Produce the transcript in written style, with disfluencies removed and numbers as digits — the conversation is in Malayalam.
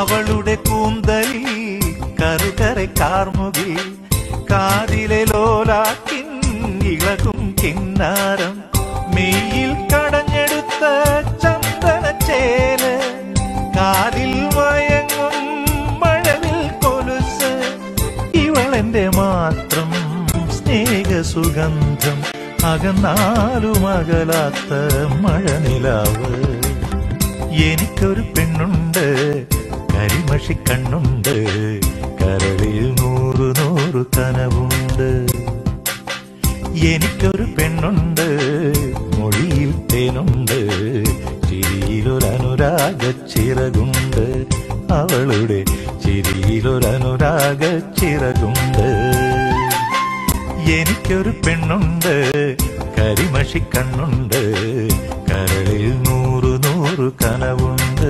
അവളുടെ കൂന്തലിൽ കറുകറെ കാർമുകിൽ കാതിലെ ലോലാക്കിൻ ഇളകും കിന്നാരം മെയ്യിൽ കടഞ്ഞെടുത്ത ചന്ദനച്ചേല് കാതിൽ മയങ്ങും മഴവിൽ കൊലുസ് ഇവളെന്റെ മാത്രം സ്നേഹസുഗന്ധം അകന്നാലും അകലാത്ത മഴനിലാവ് എനിക്കൊരു പെണ്ണുണ്ട് കരിമഷി കണ്ണുണ്ട് കരളിൽ 100 കനവുണ്ട് എനിക്കൊരു പെണ്ണുണ്ട് മൊഴിയിൽ തേനുണ്ട് ചിരിയിലൊരനുരാഗ ചിറകുണ്ട് അവളുടെ ചിരിയിലൊരനുരാഗ ചിറകുണ്ട് എനിക്കൊരു പെണ്ണുണ്ട് കരിമഷി കണ്ണുണ്ട് കരളിൽ 100 കനവുണ്ട്